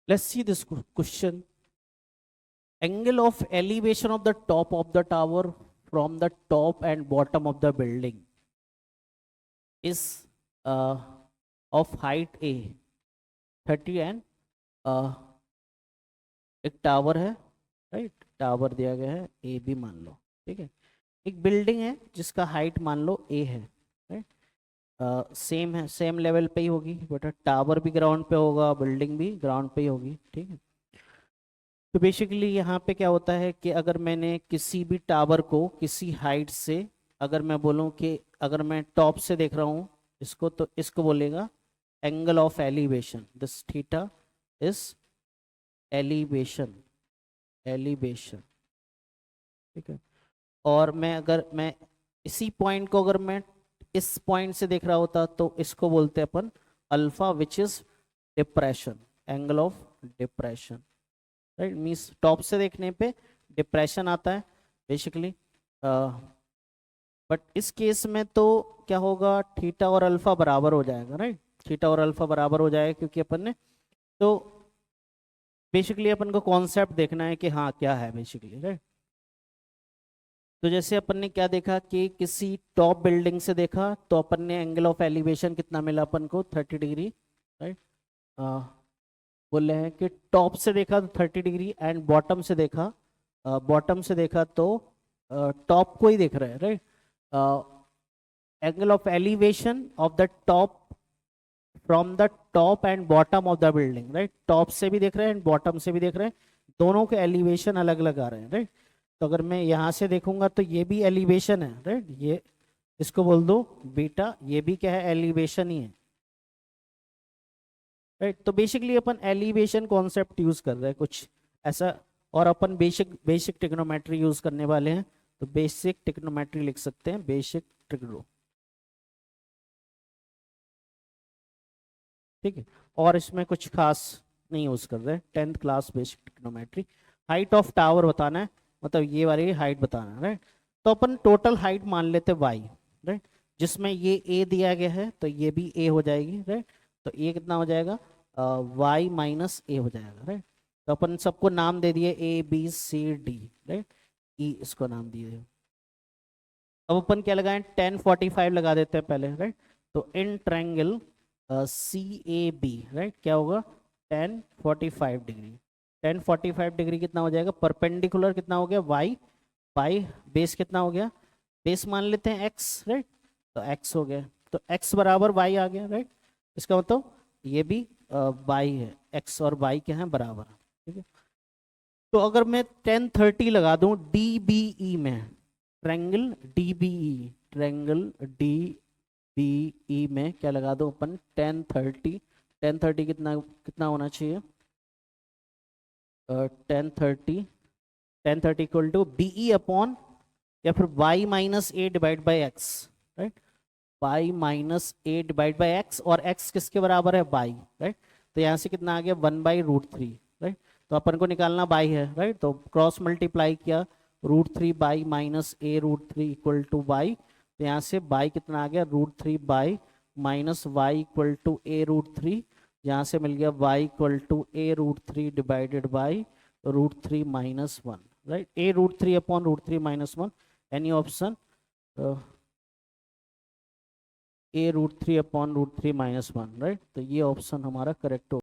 Let's see this question. Angle of elevation of the top of the tower from the top and bottom of the building is of height A 30 and एक tower है, right, tower दिया गया है A B मान लो, ठीक है। एक building है जिसका हाइट मान लो ए है, राइट, सेम है, सेम लेवल पे ही होगी, बट टावर भी ग्राउंड पे होगा, बिल्डिंग भी ग्राउंड पे ही होगी, ठीक है। तो बेसिकली यहाँ पे क्या होता है कि अगर मैंने किसी भी टावर को किसी हाइट से, अगर मैं बोलूँ कि अगर मैं टॉप से देख रहा हूँ इसको, तो इसको बोलेगा angle of elevation, this theta is elevation, elevation, ठीक है। और मैं अगर मैं इसी पॉइंट को अगर मैं इस पॉइंट से देख रहा होता तो इसको बोलते हैं अपन alpha, which is depression, angle of depression, right. Means top से देखने पे डिप्रेशन आता है बेसिकली, बट इस केस में तो क्या होगा, थीटा और अल्फा बराबर हो जाएगा, राइट, थीटा और अल्फा बराबर हो जाएगा, क्योंकि अपन ने तो बेसिकली अपन को कॉन्सेप्ट देखना है कि हाँ क्या है बेसिकली, राइट। तो जैसे अपन ने क्या देखा कि किसी टॉप बिल्डिंग से देखा तो अपन ने एंगल ऑफ एलिवेशन कितना मिला अपन को, 30 डिग्री, राइट। बोल रहे हैं कि टॉप से देखा तो 30 डिग्री एंड बॉटम से देखा, बॉटम से देखा तो टॉप को ही देख रहे हैं, right. Angle of elevation of the top from the top and bottom of the building, right. Top से भी देख रहे हैं एंड बॉटम से भी देख रहे हैं, दोनों के एलिवेशन अलग अलग आ रहे हैं, राइट। तो अगर मैं यहाँ से देखूंगा तो ये भी एलिवेशन है, राइट, ये इसको बोल दो बीटा, ये भी क्या है, एलिवेशन ही है, राइट। तो बेसिकली अपन एलिवेशन कॉन्सेप्ट यूज कर रहे हैं कुछ ऐसा, और अपन बेसिक बेसिक ट्रिग्नोमेट्री यूज करने वाले हैं, तो बेसिक ट्रिग्नोमेट्री लिख सकते हैं, बेसिक ट्रिग्नो, ठीक है। और इसमें कुछ खास नहीं यूज कर रहे हैं, 10th class basic trigonometry. Height of tower बताना है, मतलब ये वाली हाइट बताना है, राइट। तो अपन टोटल हाइट मान लेते हैं वाई, राइट, जिसमें ये ए दिया गया है तो ये भी ए हो जाएगी, राइट। तो ये कितना हो जाएगा, वाई माइनस ए हो जाएगा, राइट। तो अपन सबको नाम दे दिए A B C D, right, E इसको नाम दिए। अब अपन क्या लगाएं, 1045 लगा देते हैं पहले, राइट। तो in triangle C A B, right, क्या होगा 1045 डिग्री, 1045 डिग्री कितना हो जाएगा, परपेंडिकुलर कितना हो गया वाई, बाई बेस कितना हो गया, बेस मान लेते हैं एक्स, राइट। तो एक्स हो गया, तो एक्स बराबर वाई आ गया, राइट। इसका मतलब ये भी वाई है, एक्स और वाई क्या है बराबर, ठीक है। तो अगर मैं 1030 लगा दूं डी बी ई में, triangle D B E, triangle D B E में क्या लगा दो अपन, 1030, 1030 कितना कितना होना चाहिए, 1030, 1030 equal to B E upon या फिर Y minus A divide by X, right, Y minus A divide by X, और एक्स किसके बराबर है बाई, राइट। तो यहाँ से कितना आ गया 1/√3, राइट। तो अपन को निकालना बाई है, राइट, तो क्रॉस मल्टीप्लाई किया, √3 y minus a√3 equal to y, तो यहाँ से बाई कितना आ गया √3 y minus y equal to a√3, यहाँ से मिल गया y equal to a√3 divided by √3 minus 1, right, a√3 upon √3 minus 1, any option, a√3 upon √3 minus 1, right. तो ये ऑप्शन हमारा करेक्ट हो